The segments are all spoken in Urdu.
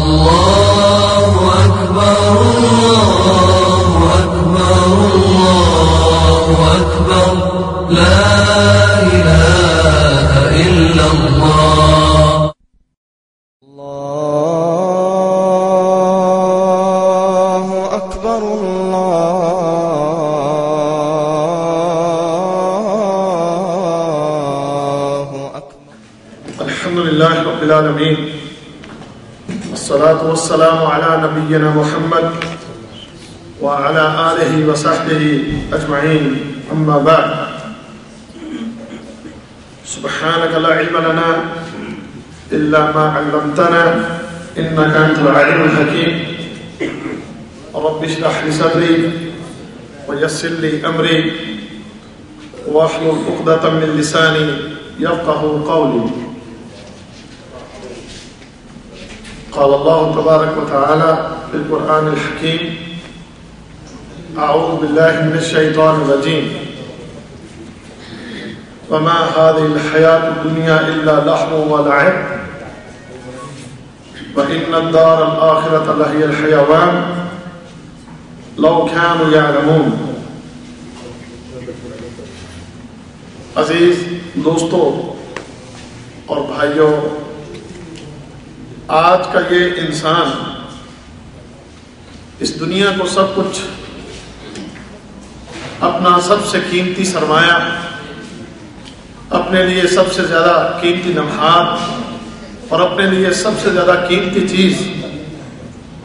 الله أكبر الله أكبر الله أكبر لا إله إلا الله. الله أكبر الله أكبر. الحمد لله رب العالمين والصلاة والسلام على نبينا محمد وعلى آله وصحبه أجمعين أما بعد سبحانك لا علم لنا إلا ما علمتنا إنك أنت العليم الحكيم رب اشرح لي صدري ويسر لي أمري واحلل عقدة من لساني يفقه قولي. قال الله تبارك وتعالى في القرآن الحكيم أعوذ بالله من الشيطان الرجيم وما هذه الحياة الدنيا إلا لهو ولعب وإن الدار الآخرة لهي الحيوان لو كانوا يعلمون. عزیز دوستو اور بھائیوں، آج کا یہ انسان اس دنیا کو سب کچھ، اپنا سب سے قیمتی سرمایہ، اپنے لیے سب سے زیادہ قیمتی لمحات اور اپنے لیے سب سے زیادہ قیمتی چیز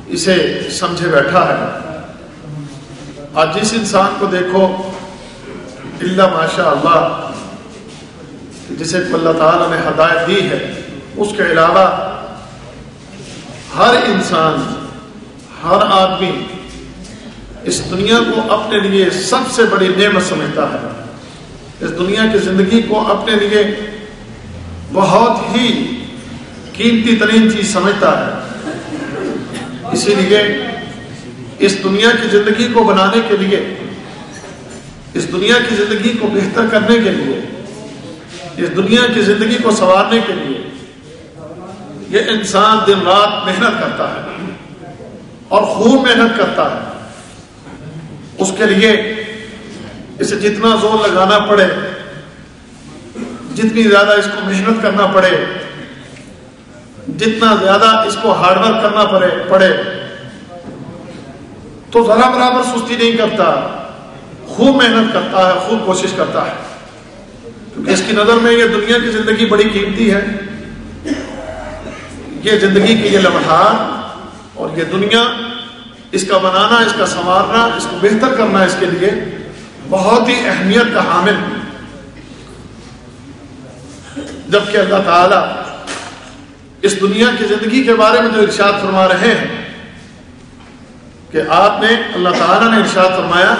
اسے سمجھے بیٹھا ہے. آج جس انسان کو دیکھو الا ماشاء اللہ، جسے اللہ تعالیٰ نے ہدایت دی ہے، اس کے علاوہ ہر انسان، ہر آدمی اس دنیا کو اپنے لیے سب سے بڑی نعمت سمجھتا ہے. اس دنیا کی زندگی کو اپنے لیے بہت ہی قیمتی ترین چیز سمجھتا ہے. اسی لیے اس دنیا کی زندگی کو بنانے کے لیے، اس دنیا کی زندگی کو بہتر کرنے کے لیے، اس دنیا کی زندگی کو سنوارنے کے لیے یہ انسان دن رات محنت کرتا ہے اور خوب محنت کرتا ہے. اس کے لیے اسے جتنا زور لگانا پڑے، جتنی زیادہ اس کو محنت کرنا پڑے، جتنا زیادہ اس کو ہارڈ ورک کرنا پڑے تو ذرا برابر سستی نہیں کرتا، خوب محنت کرتا ہے، خوب کوشش کرتا ہے. کیونکہ اس کی نظر میں یہ دنیا کی زندگی بڑی قیمتی ہے. یہ زندگی کے یہ لمحات اور یہ دنیا، اس کا بنانا، اس کا سنوارنا، اس کو بہتر کرنا اس کے لیے بہت ہی اہمیت کا حامل. جبکہ اللہ تعالیٰ اس دنیا کی زندگی کے بارے میں جو ارشاد فرما رہے ہیں کہ اللہ تعالیٰ نے ارشاد فرمایا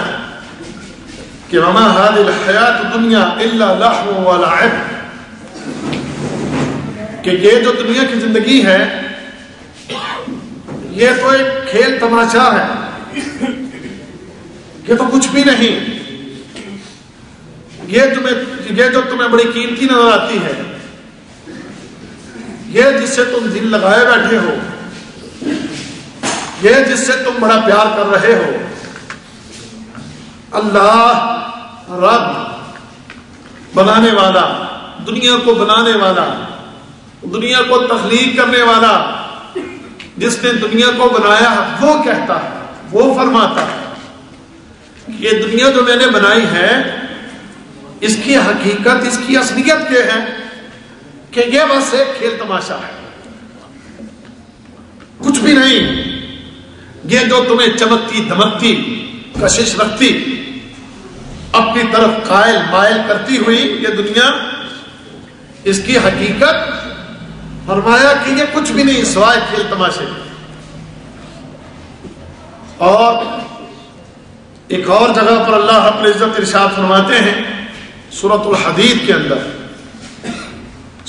کہ وما هذه الحیات الدنیا الا لهو ولعب، کہ یہ جو دنیا کی زندگی ہے یہ تو ایک کھیل تماشا ہے، یہ تو کچھ بھی نہیں. یہ جو تمہیں بڑی قیمتی نظر آتی ہے، یہ جس سے تم دل لگائے بیٹھے ہو، یہ جس سے تم بڑا پیار کر رہے ہو، اللہ رب بنانے والا، دنیا کو بنانے والا، دنیا کو تخلیق کرنے والا، جس نے دنیا کو بنایا وہ کہتا ہے، وہ فرماتا ہے یہ دنیا جو میں نے بنائی ہے اس کی حقیقت، اس کی اصلیت یہ ہے کہ یہ بس ایک کھیل تماشا ہے، کچھ بھی نہیں. یہ جو تمہیں چمکتی دمکتی کشش رکھتی اپنی طرف قائل مائل کرتی ہوئی یہ دنیا، اس کی حقیقت فرمایا کہ یہ کچھ بھی نہیں سوائے کھیل تماشے. اور ایک اور جگہ پر اللہ رب العزت ارشاد فرماتے ہیں سورۃ الحدید کے اندر،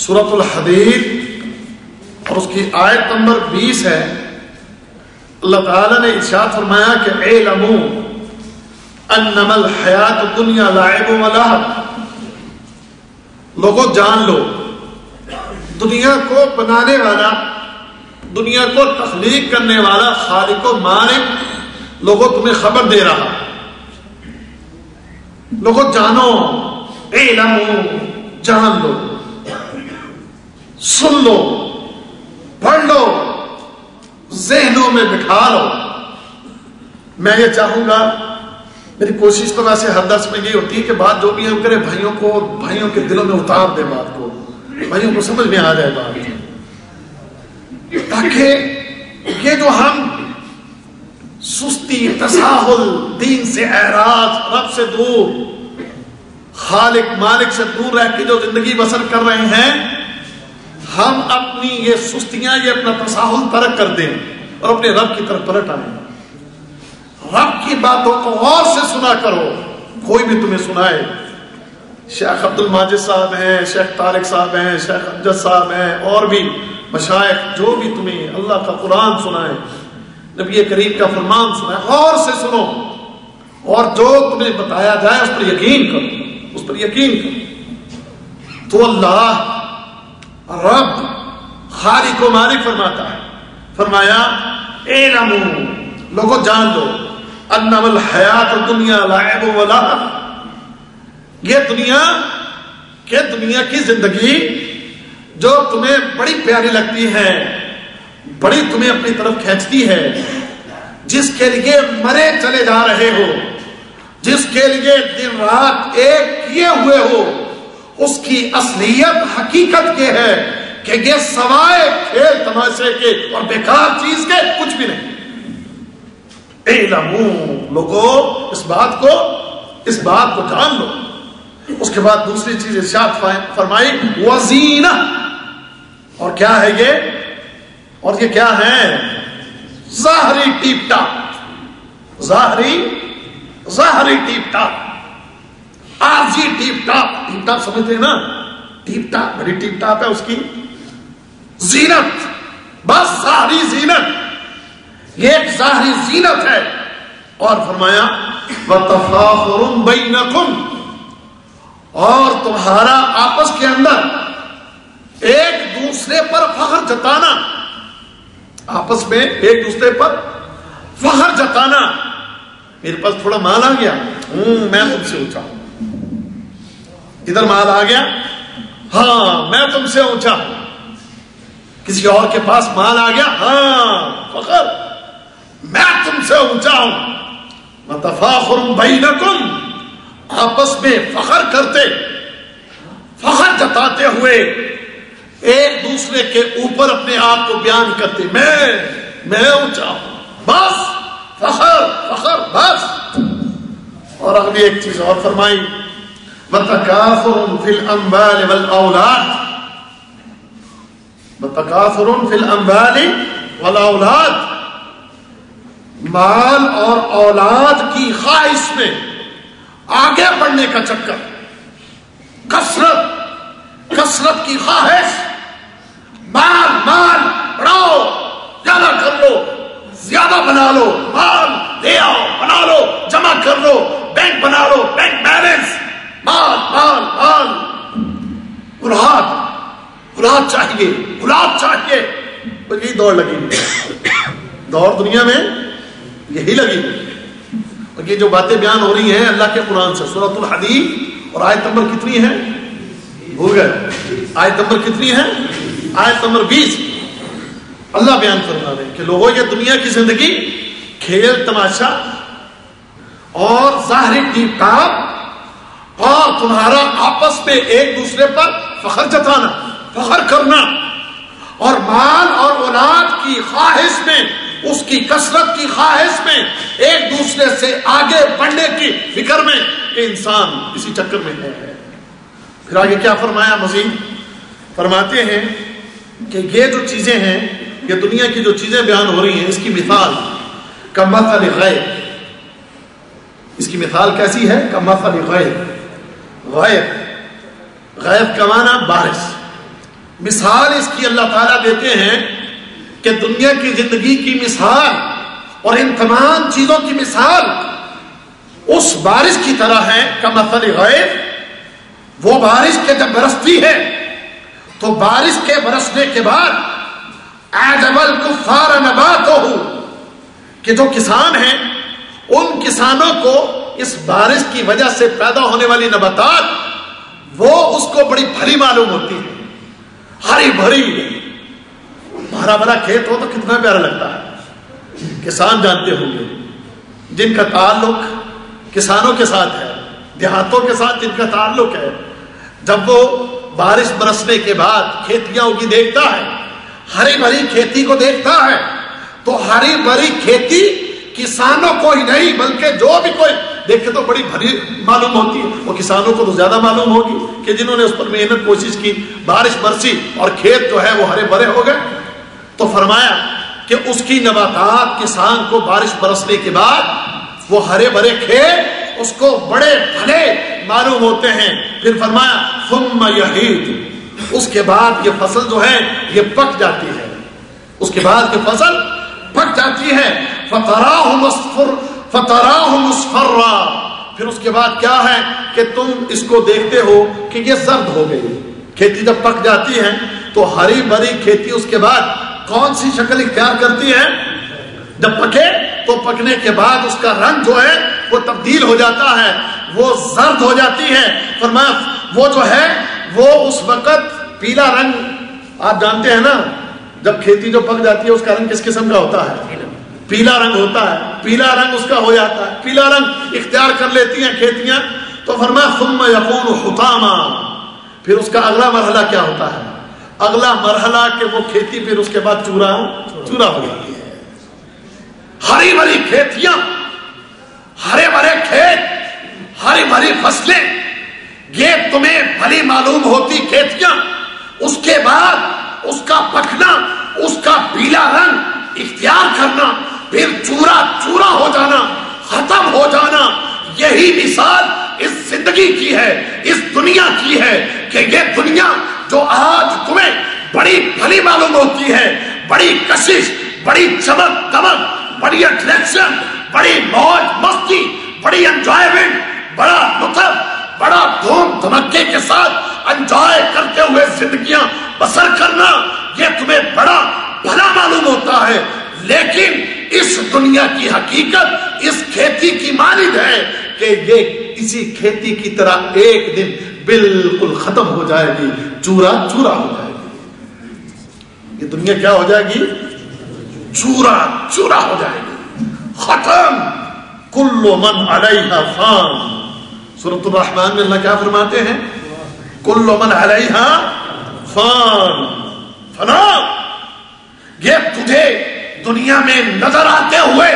سورۃ الحدید اور اس کی آیت نمبر 20 ہے. اللہ تعالیٰ نے ارشاد فرمایا کہ اعلموا انما الحیات الدنیا لعب و لہو، لوگوں جان لو دنیا کو بنانے والا، دنیا کو تخلیق کرنے والا خالق و مالک لوگوں تمہیں خبر دے رہا. لوگوں جانو، علمو، جان لو، سن لو، پڑھ لو، ذہنوں میں بٹھا لو. میں یہ چاہوں گا، میری کوشش تو ویسے ہر درس میں یہ ہوتی ہے کہ بات جو بھی ہم کریں بھائیوں کو، بھائیوں کے دلوں میں اتار دیں، بات کو بھائیوں کو سمجھ میں آ جائے بات، تاکہ یہ جو ہم سستی، تساہل، دین سے اعراض، رب سے دور، خالق مالک سے دور رہ کے جو زندگی بسر کر رہے ہیں، ہم اپنی یہ سستیاں، یہ اپنا تساہل ترک کر دیں اور اپنے رب کی طرف پلٹ آئیں. رب کی باتوں کو غور سے سنا کرو. کوئی بھی تمہیں سنائے، شیخ عبد الماجد صاحب ہیں، شیخ طارق صاحب ہیں، شیخ امجد صاحب ہیں، اور بھی مشائخ، جو بھی تمہیں اللہ کا قرآن سنائے، نبی کریم کا فرمان سنائے، غور سے سنو اور جو تمہیں بتایا جائے اس پر یقین کرو، اس پر یقین کرو. تو اللہ رب خالق و مالک فرماتا ہے، فرمایا اعلموا، لوگوں جان لو، انما الحیات الدنیا لعب و لہو، یہ دنیا کی زندگی جو تمہیں بڑی پیاری لگتی ہے، بڑی تمہیں اپنی طرف کھینچتی ہے، جس کے لیے مرے چلے جا رہے ہو، جس کے لیے دن رات ایک کیے ہوئے ہو، اس کی اصلیت حقیقت یہ ہے کہ یہ سوائے کھیل تماشے کے اور بیکار چیز کے کچھ بھی نہیں. اعلموا، لوگوں اس بات کو جان لو. اس کے بعد دوسری چیز ارشاد فرمائی وزینہ، اور کیا ہے یہ؟ اور یہ کیا ہے؟ ظاہری ٹیپ ٹاپ، ظاہری ٹیپ ٹاپ، عارضی ٹیپ ٹاپ. ٹیپ ٹاپ سمجھتے ہیں نا؟ ٹیپ ٹاپ بڑی ٹیپ ٹاپ ہے، اس کی زینت، بس ظاہری زینت، یہ ایک ظاہری زینت ہے. اور فرمایا وَتَفَاخُرٌ بَيْنَكُمْ، اور تمہارا آپس کے اندر ایک دوسرے پر فخر جتانا، آپس میں ایک دوسرے پر فخر جتانا. میرے پاس تھوڑا مال آ گیا، میں تم سے اونچا ہوں. ادھر مال آ گیا، ہاں میں تم سے اونچا ہوں. کسی اور کے پاس مال آ گیا، ہاں فخر، میں تم سے اونچا ہوں. وَتَفَاخُرٌ بَيْنَكُمْ، آپس میں فخر کرتے، فخر جتاتے ہوئے ایک دوسرے کے اوپر اپنے آپ کو بیان کرتے، میں اونچا ہوں، بس فخر بس. اور اگلی ایک چیز اور فرمائی وَتَكَاثُرٌ فِي الْأَمْوَالِ وَالْأَوْلَادِ، وَتَكَاثُرٌ فِي الْأَمْوَالِ وَالْأَوْلَادِ، مال اور اولاد کی خواہش میں آگے بڑھنے کا چکر، کثرت کی خواہش، مال بڑھاؤ، زیادہ کر لو، زیادہ بنا لو، مال لے آؤ، بنا لو، جمع کر لو، بینک بنا لو، بینک بیلنس، مال اولاد چاہیے. یہی دوڑ لگی، دوڑ دنیا میں یہی لگی. اور یہ جو باتیں بیان ہو رہی ہیں اللہ کے قرآن سے، سورۃ الحدید، اور آیت نمبر کتنی ہے؟ بھول گئے؟ آیت نمبر کتنی ہے؟ آیت نمبر 20. اللہ بیان فرما رہے ہیں کہ لوگوں یہ دنیا کی زندگی کھیل تماشا اور ظاہری ٹیپ ٹاپ، اور تمہارا آپس میں ایک دوسرے پر فخر جتانا، فخر کرنا، اور مال اور اولاد کی خواہش میں، اس کی کثرت کی خواہش میں، ایک دوسرے سے آگے بڑھنے کی فکر میں، کہ انسان اسی چکر میں ہے. پھر آگے کیا فرمایا؟ مزید فرماتے ہیں کہ یہ جو چیزیں ہیں، یہ دنیا کی جو چیزیں بیان ہو رہی ہیں، اس کی مثال کمثل غیث، اس کی مثال کیسی ہے؟ کمثل غیث کا معنی بارش. مثال اس کی اللہ تعالیٰ دیتے ہیں کہ دنیا کی زندگی کی مثال اور ان تمام چیزوں کی مثال اس بارش کی طرح ہے. کمثل غیث، وہ بارش کے جب برستی ہے تو بارش کے برسنے کے بعد اعجب الکفار نباتہ، کہ جو کسان ہیں ان کسانوں کو اس بارش کی وجہ سے پیدا ہونے والی نباتات وہ اس کو بڑی بھری معلوم ہوتی ہے، ہری بھری، بھرا بھرا کھیت ہو تو کتنا پیارا لگتا ہے۔ کسان جانتے ہوں گے جن کا تعلق کسانوں کے ساتھ ہے، دیہاتوں کے ساتھ جن کا تعلق ہے، جب وہ بارش برسنے کے بعد کھیتیاں اگی دیکھتا ہے، ہری بھری کھیتی کو دیکھتا ہے، تو ہری بھری کھیتی کسانوں کو ہی نہیں بلکہ جو بھی کوئی دیکھے تو بڑی بھری معلوم ہوتی ہے، وہ کسانوں کو تو زیادہ معلوم ہوگی کہ جنہوں نے اس پر محنت کوشش کی، بارش برسی اور کھیت جو ہے وہ ہرے بھرے ہو گئے۔ تو فرمایا کہ اس کی نباتات کسان کو بارش برسنے کے بعد وہ ہرے بھرے کھیت اس کو بڑے بھلے معلوم ہوتے ہیں۔ پھر فرمایا ثم یہید، اس کے بعد یہ فصل جو ہے یہ پک جاتی ہے، اس کے بعد یہ فصل پک جاتی ہے، فتراہ مصفرا، پھر اس کے بعد کیا ہے کہ تم اس کو دیکھتے ہو کہ یہ زرد ہو گئی۔ کھیتی جب پک جاتی ہے تو ہری بھری کھیتی اس کے بعد کون سی شکل اختیار کرتی ہے؟ جب پکے تو پکنے کے بعد اس کا رنگ جو ہے وہ تبدیل ہو جاتا ہے، وہ زرد ہو جاتی ہے۔ فرمایا وہ جو ہے وہ اس وقت پیلا رنگ، آپ جانتے ہیں نا جب کھیتی جو پک جاتی ہے اس کا رنگ کس قسم کا ہوتا ہے؟ پیلا رنگ ہوتا ہے، پیلا رنگ اس کا ہو جاتا ہے، پیلا رنگ اختیار کر لیتی ہیں کھیتیاں۔ تو فرمایا ثم یکون حطاما، پھر اس کا اگلا مرحلہ کیا ہوتا ہے؟ اگلا مرحلہ کہ وہ کھیتی پھر اس کے بعد چورا ہو جاتی ہے۔ ہری بھری کھیتیاں، ہرے بھرے کھیت، ہری بھری فصلیں، یہ تمہیں بھلی معلوم ہوتی کھیتیاں، اس کے بعد اس کا پکنا، اس کا پیلا رنگ اختیار کرنا، پھر چورا ہو جانا، ختم ہو جانا، یہی مثال اس زندگی کی ہے، اس دنیا کی ہے کہ یہ دنیا جو آج تمہیں بڑی بھلی معلوم ہوتی ہے، بڑی کشش، بڑی چمک دمک، بڑی اٹریکشن، بڑی موج مستی، بڑی انجوائمنٹ، بڑا لطف، بڑا دھوم دھمکے کے ساتھ انجوائے کرتے ہوئے زندگیاں بسر کرنا، یہ تمہیں بڑا بھلا معلوم ہوتا ہے، لیکن اس دنیا کی حقیقت اس کھیتی کی مانند ہے کہ یہ اسی کھیتی کی طرح ایک دن بالکل ختم ہو جائے گی، چورا ہو جائے گی۔ یہ دنیا کیا ہو جائے گی؟ چورا ہو جائے گی، ختم۔ کل من علیہا فان، سورۃ الرحمن میں اللہ کیا فرماتے ہیں؟ کل من علیہا فان، فنا۔ یہ تجھے دنیا میں نظر آتے ہوئے،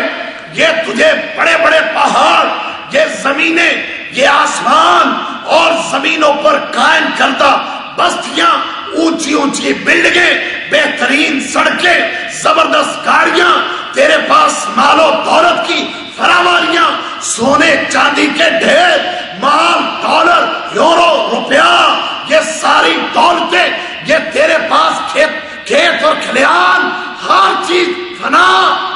یہ تجھے بڑے بڑے پہاڑ، یہ زمینیں، یہ آسمان اور زمینوں پر قائم کردہ بستیاں، اونچی اونچی بلڈنگیں، بہترین سڑکیں، زبردست گاڑیاں، تیرے پاس مال و دولت کی فراواریاں، سونے چاندی کے ڈھیر، مال، ڈالر، یورو، روپیہ، یہ ساری دولتیں، یہ تیرے پاس کھیت اور کھلیان، ہر چیز فنا،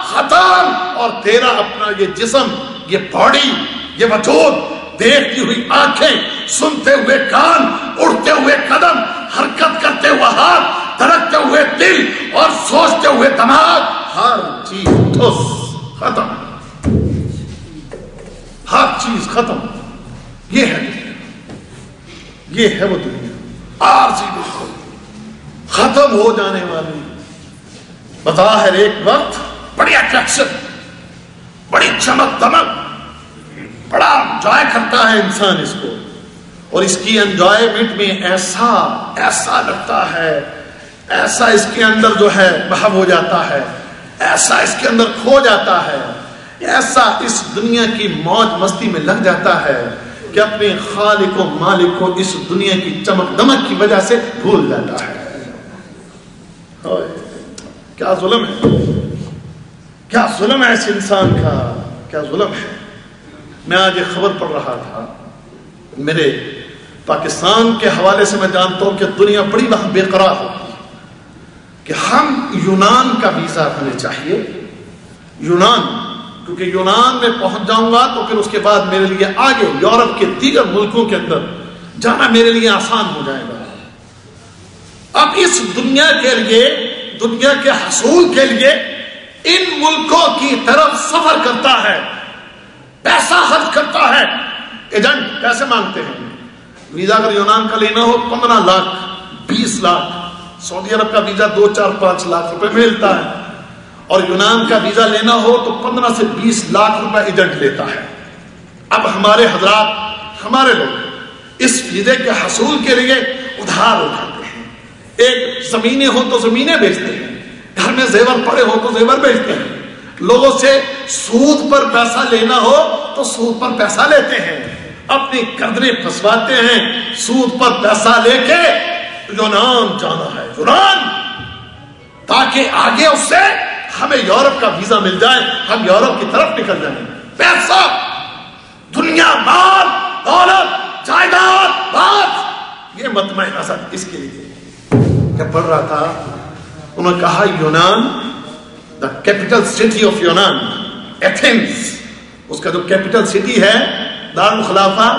ختم، اور تیرا اپنا یہ جسم، یہ باڈی، یہ وجود، دیکھتی ہوئی آنکھیں، سنتے ہوئے کان، اڑتے ہوئے قدم، حرکت کرتے ہوئے ہاتھ، دھڑکتے ہوئے دل اور سوچتے ہوئے دماغ، ہر چیز ٹھس، ختم، ہر چیز ختم۔ یہ ہے دنیا، یہ ہے وہ دنیا، عارضی بالکل ختم ہو جانے والی، بظاہر ایک وقت بڑی اٹریکشن، بڑی چمک دمک، بڑا انجوائے کرتا ہے انسان اس کو، اور اس کی انجوائمنٹ میں ایسا لگتا ہے، ایسا اس کے اندر جو ہے محو ہو جاتا ہے، ایسا اس کے اندر کھو جاتا ہے، ایسا اس دنیا کی موج مستی میں لگ جاتا ہے کہ اپنے خالق و مالک کو اس دنیا کی چمک دمک کی وجہ سے بھول جاتا ہے۔ کیا ظلم ہے، کیا ظلم ہے اس انسان کا، کیا ظلم ہے۔ میں آج ایک خبر پڑھ رہا تھا، میرے پاکستان کے حوالے سے میں جانتا ہوں کہ دنیا بڑی وقت بے قرار ہوتی ہے کہ ہم یونان کا ویزا ہمیں چاہیے، یونان، کیونکہ یونان میں پہنچ جاؤں گا تو پھر اس کے بعد میرے لیے آگے یورپ کے دیگر ملکوں کے اندر جانا میرے لیے آسان ہو جائے گا۔ اب اس دنیا کے لیے دنیا کے حصول کے لیے ان ملکوں کی طرف سفر کرتا ہے، پیسہ خرچ کرتا ہے، ایجنٹ پیسے مانگتے ہیں. ویزا اگر یونان کا لینا ہو 15 لاکھ 20 لاکھ، سعودی عرب کا ویزا 2 4 5 لاکھ روپے ملتا ہے، اور یونان کا ویزا لینا ہو تو 15 سے 20 لاکھ روپے ایجنٹ لیتا ہے. اب ہمارے حضرات، ہمارے لوگ اس ویزے کے حصول کے لیے ادھار اٹھاتے ہیں. ایک زمینیں ہو تو زمینیں بیچتے ہیں، گھر میں زیور پڑے ہو تو زیور بیچتے ہیں، لوگوں سے سود پر پیسہ لینا ہو تو سود پر پیسہ لیتے ہیں، اپنی گردنیں پھنسواتے ہیں. سود پر پیسہ لے کے یونان جانا ہے، یونان، تاکہ آگے اس سے ہمیں یورپ کا ویزا مل جائے، ہم یورپ کی طرف نکل جائیں. پیسہ، دنیا، مال، دولت، جائیداد، بات، یہ مطمع نظر. اس کے لیے جب پڑھ رہا تھا انہوں نے کہا یونان، دا کیپٹل سٹی آف یونان، ایتھنز، اس کا جو کیپٹل سٹی ہے دارالخلافہ،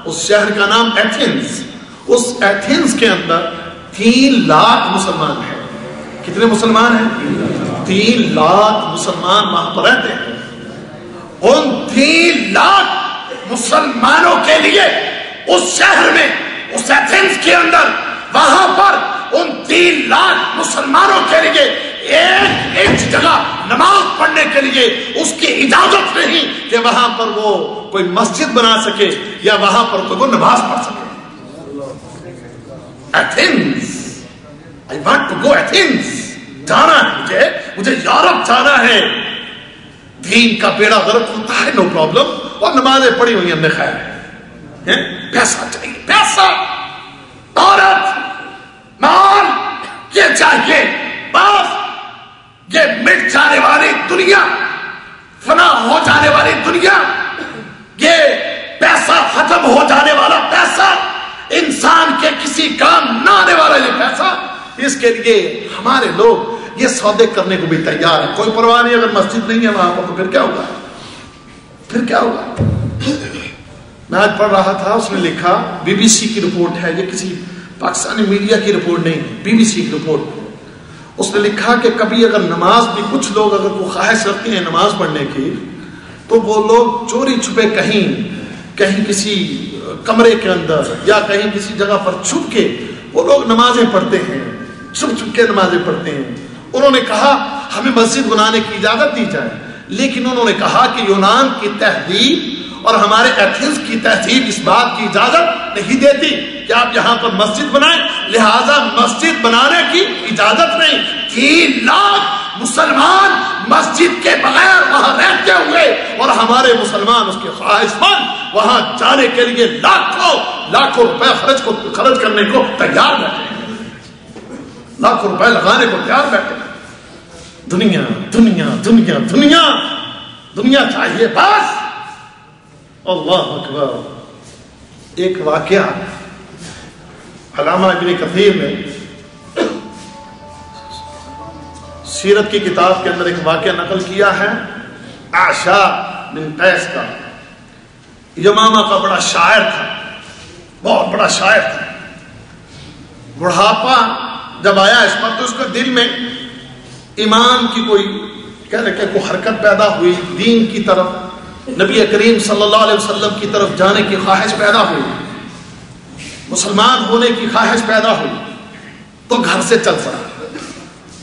اس شہر کا نام ایتھنز. اس ایتھنز کے اندر 3 لاکھ مسلمان ہیں. کتنے مسلمان ہیں؟ 3 لاکھ مسلمان وہاں پر رہتے ہیں. ان 3 لاکھ مسلمانوں کے لیے اس شہر میں، اس ایتھنز کے اندر، وہاں پر ان 3 لاکھ مسلمانوں کے لیے ایک انچ جگہ نماز پڑھنے کے لیے اس کی اجازت نہیں کہ وہاں پر وہ کوئی مسجد بنا سکے یا وہاں پر کوئی نماز پڑھ سکے. Athens, I want to go Athens. جانا ہے مجھے یورپ جانا ہے. دین کا بیڑا غرق ہوتا ہے، نو پرابلم، اور نمازیں پڑھی ہوئی ہم نے خیر ہے. پیسہ چاہیے، پیسہ، عورت، مال، یہ چاہیے. بس یہ مٹ جانے والی دنیا، فنا ہو جانے والی دنیا، یہ پیسہ ختم ہو جانے والا پیسہ، انسان کے کسی کام نہ آنے والا یہ پیسہ، اس کے لیے ہمارے لوگ یہ سودے کرنے کو بھی تیار ہے. کوئی پرواہ نہیں اگر مسجد نہیں ہے وہاں پر تو پھر کیا ہوگا، پھر کیا ہوگا. میں آج پڑھ رہا تھا، اس نے لکھا، بی بی سی کی رپورٹ ہے، یہ کسی پاکستانی میڈیا کی رپورٹ نہیں، بی بی سی کی رپورٹ. اس نے لکھا کہ کبھی اگر نماز بھی، کچھ لوگ اگر وہ خواہش رکھتے ہیں نماز پڑھنے کی، تو وہ لوگ چوری چھپے کہیں کسی کمرے کے اندر یا کہیں کسی جگہ پر چھپ کے وہ لوگ نمازیں پڑھتے ہیں، چھپ کے نمازیں پڑھتے ہیں. انہوں نے کہا ہمیں مسجد بنانے کی اجازت دی جائے، لیکن انہوں نے کہا کہ یونان کی تہذیب اور ہمارے ایتھنز کی تہذیب اس بات کی اجازت نہیں دیتی کہ آپ یہاں پر مسجد بنائیں، لہذا مسجد بنانے کی اجازت نہیں. 3 لاکھ مسلمان مسجد کے بغیر وہاں رہتے ہوئے، اور ہمارے مسلمان اس کے خواہش مند وہاں جانے کے لیے لاکھوں روپے خرچ کرنے کو تیار بیٹھے ہیں، لاکھوں روپے لگانے کو تیار بیٹھے ہیں. دنیا دنیا دنیا دنیا دنیا چاہیے بس. اللہ اکبر. ایک واقعہ علامہ ابن کثیر نے سیرت کی کتاب کے اندر ایک واقعہ نقل کیا ہے عائشہ بن قیس کا. یمامہ کا بڑا شاعر تھا، بہت بڑا شاعر تھا. بڑھاپا جب آیا اس پر تو اس کے دل میں ایمان کی کوئی حرکت پیدا ہوئی، دین کی طرف، نبی کریم صلی اللہ علیہ وسلم کی طرف جانے کی خواہش پیدا ہوئی، مسلمان ہونے کی خواہش پیدا ہوئی. تو گھر سے چل پڑا.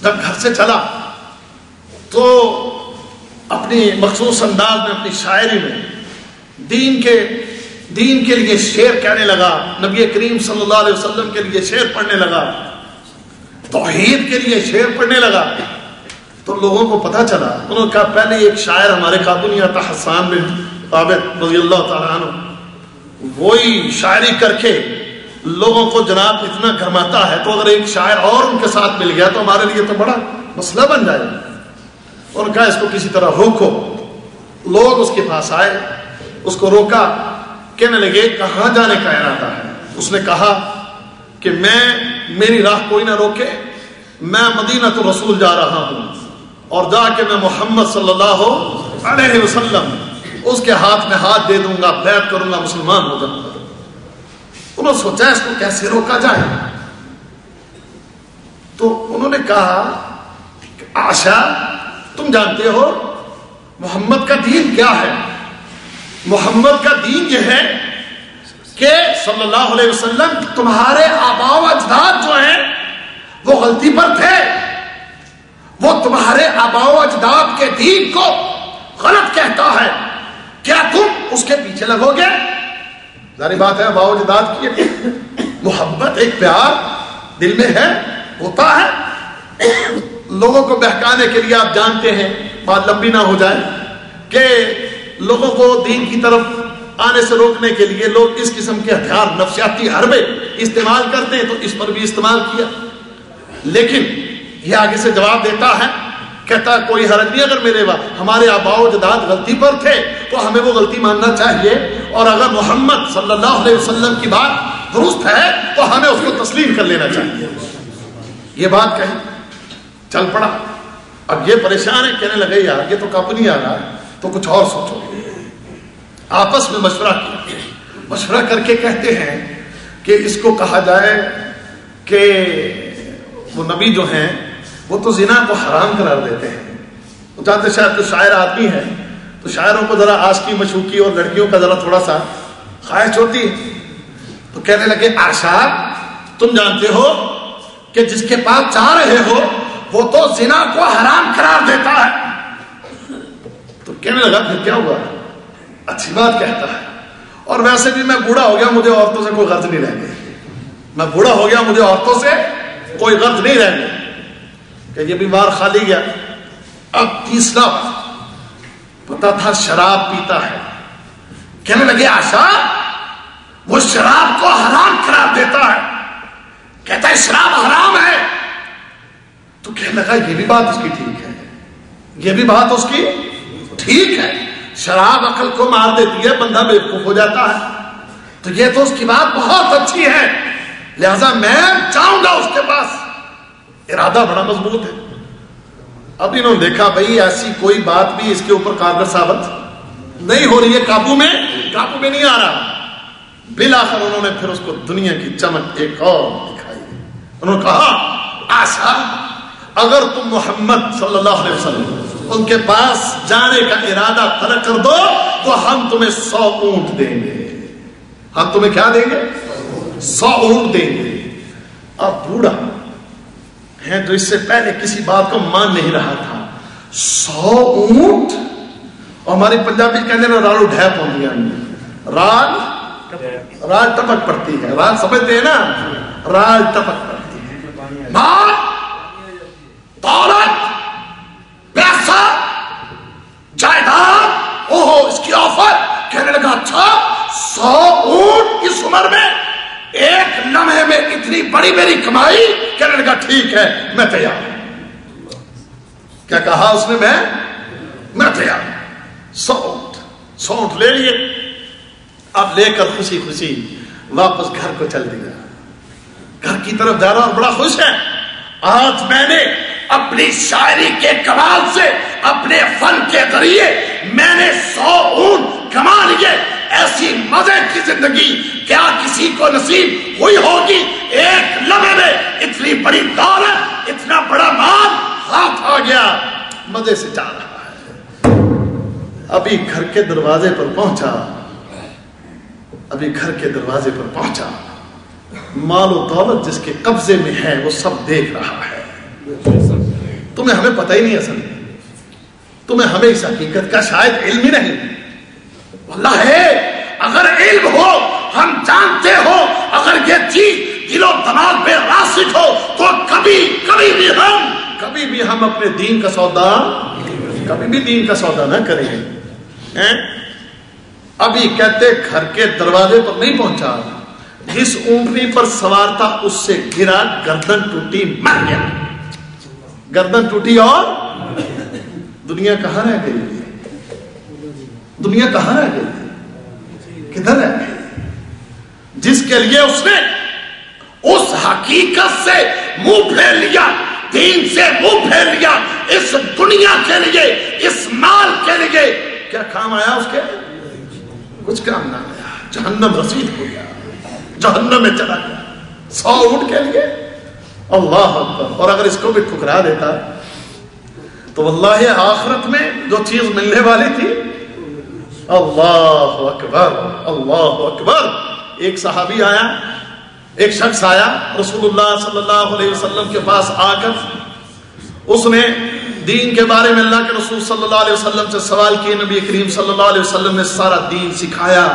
جب گھر سے چلا تو اپنی مخصوص انداز میں، اپنی شاعری میں دین کے لیے شعر کہنے لگا، نبی کریم صلی اللہ علیہ وسلم کے لیے شعر پڑھنے لگا، توحید کے لیے شعر پڑھنے لگا. تو لوگوں کو پتہ چلا. انہوں نے کہا پہلے ایک شاعر ہمارے قابو نہیں آتا، حسان بن ثابت رضی اللہ تعالیٰ عنہ، وہی شاعری کر کے لوگوں کو جناب اتنا گرماتا ہے، تو اگر ایک شاعر اور ان کے ساتھ مل گیا تو ہمارے لیے تو بڑا مسئلہ بن جائے گا. انہوں نے کہا اس کو کسی طرح روکو. لوگ اس کے پاس آئے، اس کو روکا. کہنے لگے کہاں جانے کا ارادہ ہے؟ اس نے کہا کہ میری راہ کوئی نہ روکے، میں مدینہ الرسول جا رہا ہوں، اور جا کے میں محمد صلی اللہ علیہ وسلم اس کے ہاتھ میں ہاتھ دے دوں گا، بیعت کروں گا، مسلمان ہو جاؤں گا. انہوں نے سوچا اس کو کیسے روکا جائے. تو انہوں نے کہا عائشہ تم جانتے ہو محمد کا دین کیا ہے؟ محمد کا دین یہ ہے کہ صلی اللہ علیہ وسلم تمہارے آباء و اجداد جو ہیں وہ غلطی پر تھے، وہ تمہارے آباء و اجداد کے دین کو غلط کہتا ہے، کیا تم اس کے پیچھے لگو گے؟ ظاہر بات ہے آباء و اجداد کی محبت ایک پیار دل میں ہے، ہوتا ہے۔ لوگوں کو بہکانے کے لیے آپ جانتے ہیں، بات لمبی نہ ہو جائے، کہ لوگوں کو دین کی طرف آنے سے روکنے کے لیے لوگ اس قسم کے ہتھیار، نفسیاتی حربے استعمال کرتے ہیں، تو اس پر بھی استعمال کیا۔ لیکن یہ آگے سے جواب دیتا ہے، کہتا کوئی حرج نہیں، اگر ہمارے آباء و اجداد غلطی پر تھے تو ہمیں وہ غلطی ماننا چاہیے، اور اگر محمد صلی اللہ علیہ وسلم کی بات درست ہے تو ہمیں اس کو تسلیم کر لینا چاہیے۔ یہ بات کہی، چل پڑا۔ اب یہ پریشان ہے، کہنے لگے یار یہ تو کپ نہیں آ رہا، تو کچھ اور سوچو۔ آپس میں مشورہ کیا، مشورہ کر کے کہتے ہیں کہ اس کو کہا جائے کہ وہ نبی جو ہیں وہ تو زنا کو حرام قرار دیتے ہیں۔ وہ جانتے شاید تو شاعر آدمی ہے، تو شاعروں کو ذرا عاشقی مشوقی اور لڑکیوں کا ذرا تھوڑا سا خواہش ہوتی ہے، تو کہنے لگے عائشہ تم جانتے ہو کہ جس کے پاس چاہ رہے ہو وہ تو زنا کو حرام قرار دیتا ہے۔ تو کہنے لگا پھر کیا ہوا، اچھی بات کہتا ہے، اور ویسے بھی میں بوڑھا ہو گیا، مجھے عورتوں سے کوئی غرض نہیں رہ گئی، میں بوڑھا ہو گیا، مجھے عورتوں سے کوئی غرض نہیں رہ گئی، کہ یہ بیمار خالی گیا۔ اب تیسرا پتا تھا شراب پیتا ہے، کہنے لگے عائشہ وہ شراب کو حرام قرار دیتا ہے، کہتا ہے شراب حرام ہے۔ تو کہنے لگا یہ بھی بات اس کی ٹھیک ہے، یہ بھی بات اس کی ٹھیک ہے، شراب عقل کو مار دیتی ہے، بندہ بیوقوف ہو جاتا ہے، تو یہ تو اس کی بات بہت اچھی ہے، لہذا میں جاؤں گا اس کے پاس۔ ارادہ بڑا مضبوط ہے۔ اب انہوں نے دیکھا بھائی ایسی کوئی بات بھی اس کے اوپر کارگر ثابت نہیں ہو رہی ہے، قابو میں نہیں آ رہا۔ بالآخر انہوں نے پھر اس کو دنیا کی چمک ایک اور دکھائی، انہوں نے کہا عائشہ اگر تم محمد صلی اللہ علیہ وسلم ان کے پاس جانے کا ارادہ ترک کر دو تو ہم تمہیں 100 اونٹ دیں گے، ہم تمہیں کیا دیں گے؟ 100 اونٹ دیں گے۔ اب بوڑھا ہے جو اس سے پہلے کسی بات کو مان نہیں رہا تھا، 100 اونٹ، اور ہماری پنجابی کہنے میں رالو ڈھیپ ہو گیا، رال ٹپک پڑتی ہے، رال سمجھتے ہیں نا، رال ٹپک پڑتی ہے، مال دولت پیسہ جائیداد، اوہو اس کی آفر، کہنے لگا اچھا 100 اونٹ اس عمر میں، ایک لمحے میں اتنی بڑی میری کمائی، کہنے لگا ٹھیک ہے میں تیار ہوں۔ کیا کہا اس نے؟ میں تیار ہوں۔ 100 اونٹ لے لیے، اب لے کر خوشی خوشی واپس گھر کو چل دیا، گھر کی طرف جا رہا اور بڑا خوش ہے، آج میں نے اپنی شاعری کے کمال سے، اپنے فن کے ذریعے میں نے 100 اونٹ کما لیے، ایسی مزے کی زندگی کیا کسی کو نصیب ہوئی ہوگی؟ ایک لمحے میں اتنی بڑی دولت، اتنا بڑا مال ہاتھ آ گیا، مزے سے جا رہا ہے۔ ابھی گھر کے دروازے پر پہنچا، مال و دولت جس کے قبضے میں ہے وہ سب دیکھ رہا ہے۔ تمہیں ہمیں پتہ ہی نہیں، اصل تمہیں ہمیں اس حقیقت کا شاید علم ہی نہیں۔ واللہ ہے اگر علم ہو، ہم جانتے ہو، اگر یہ چیز دل و دماغ پہ راسخ ہو تو کبھی بھی ہم اپنے دین کا سودا نہ کریں۔ ابھی کہتے گھر کے دروازے پر نہیں پہنچا، جس اونٹنی پر سوار تھا اس سے گرا، گردن ٹوٹی، مر گیا۔ گردن ٹوٹی اور دنیا کہاں رہ گئی؟ دنیا کہاں رہ گئی؟ کدھر رہ گئی؟ جس کے لیے اس نے اس حقیقت سے منہ پھیر لیا، دین سے منہ پھیر لیا، اس دنیا کے لیے، اس مال کے لیے کیا کام آیا اس کے؟ کچھ کام نہ آیا، جہنم رسید ہو گیا، جہنم میں چلا گیا 100 اونٹ کے لیے۔ اللہ اکبر۔ اور اگر اس کو بھی ٹھکرا دیتا تو واللہ آخرت میں جو چیز ملنے والی تھی، اللہ اکبر اللہ اکبر. ایک صحابی آیا، ایک شخص آیا رسول اللہ صلی اللہ علیہ وسلم کے پاس آ کر اس نے دین کے بارے میں اللہ کے رسول صلی اللہ علیہ وسلم سے سوال کیے. نبی کریم صلی اللہ علیہ وسلم نے سارا دین سکھایا.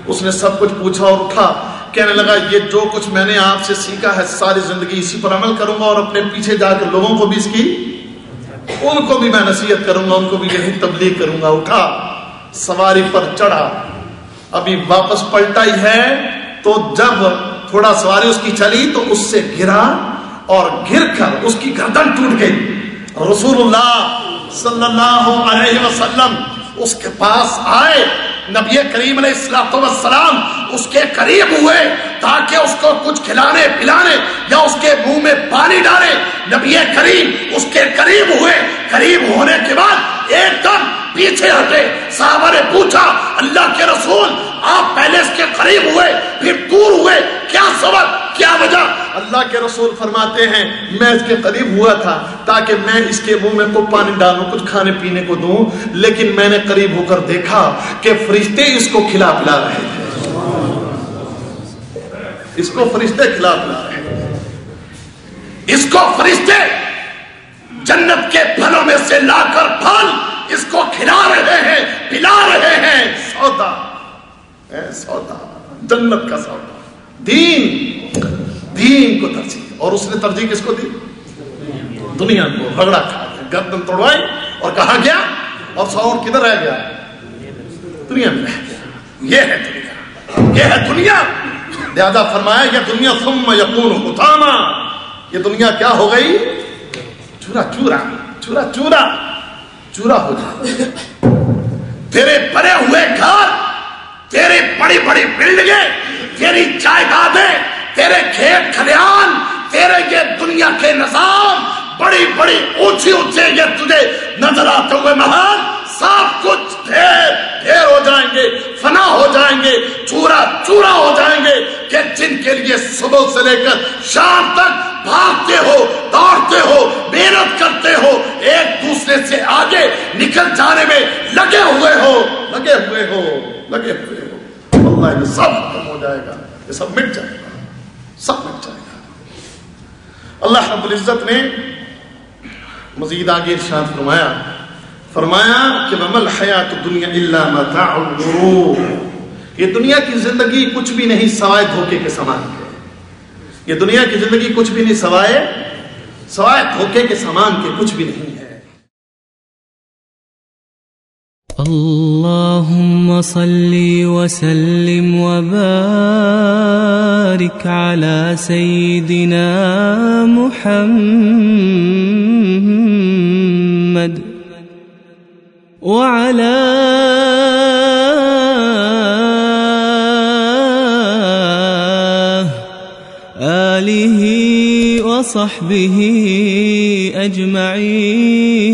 اس نے سب کچھ پوچھا اور اٹھا، کہنے لگا یہ جو کچھ میں نے آپ سے سیکھا ہے ساری زندگی اسی پر عمل کروں گا، اور اپنے پیچھے جا کر لوگوں کو بھی اس کی، ان کو بھی میں نصیحت کروں گا، ان کو بھی یہی تبلیغ کروں گا. اٹھا، سواری پر چڑھا، ابھی واپس پلٹا ہی ہے تو جب تھوڑا سواری اس کی چلی تو اس سے گرا اور گر کر اس کی گردن ٹوٹ گئی. رسول اللہ صلی اللہ علیہ وسلم اس کے پاس آئے، نبی کریم علیہ الصلوۃ والسلام اس کے قریب ہوئے تاکہ اس کو کچھ کھلانے پلانے یا اس کے منہ میں پانی ڈالے. نبی کریم اس کے قریب ہوئے، قریب ہونے کے بعد ایک دم پیچھے ہٹے. صحابہ نے پوچھا اللہ کے رسول آپ پہلے اس کے قریب ہوئے پھر دور ہوئے، کیا سبب، کیا وجہ؟ اللہ کے رسول فرماتے ہیں میں اس کے قریب ہوا تھا تاکہ میں اس کے منہ میں کو پانی ڈالوں، کچھ کھانے پینے کو دوں، لیکن میں نے قریب ہو کر دیکھا کہ فرشتے اس کو کھلا پلا رہے تھے. اس کو فرشتے کھلا پلا رہے تھے، اس کو فرشتے جنت کے پھلوں میں سے لا کر پھل اس کو کھلا رہے ہیں، پلا رہے ہیں. سودا سودا، جنت کا سودا، دین کو ترجیح. اور اس نے ترجیح کس کو دی؟ دنیا کو. رگڑا کھا گیا، گردن توڑوائی اور کہا گیا اور سور کدھر رہ گیا؟ دنیا میں رہ گیا. یہ ہے دنیا، یہ ہے دنیا. لہذا فرمایا یہ دنیا ثم یکون حطاما، یہ دنیا کیا ہو گئی؟ چورا چورا چورا چورا چورا ہو جائے. تیرے بنے ہوئے گھر، تیری بڑی بڑی بلڈنگیں، تیری جائیدادیں، تیرے کھیت کھلیان، تیرے یہ دنیا کے نظام، بڑی بڑی اونچی اونچے یہ تجھے نظر آتے ہوئے محل، سب کچھ ڈھیر ہو جائیں گے، فنا ہو جائیں گے، چورا چورا ہو جائیں گے. کہ جن کے لیے صبح سے لے کر شام تک بھاگتے ہو، دوڑتے ہو، محنت کرتے ہو، ایک دوسرے سے آگے نکل جانے میں لگے ہوئے ہو، لگے ہوئے ہو، لگے ہوئے ہو. اللہ یہ سب ختم ہو جائے گا، یہ سب مٹ جائے گا، سب مٹ جائے گا. اللہ رب العزت نے مزید آگے ارشاد فرمایا کہ وَمَا الْحَيَاةُ الدُّنْيَا إِلَّا مَتَاعُ الْغُرُورِ، یہ دنیا کی زندگی کچھ بھی نہیں سوائے دھوکے کے سامان کے. یہ دنیا کی زندگی کچھ بھی نہیں سوائے دھوکے کے سامان کے، کچھ بھی نہیں ہے. اللهم صل وسلم وبارك على سيدنا محمد وعلى آله وصحبه أجمعين.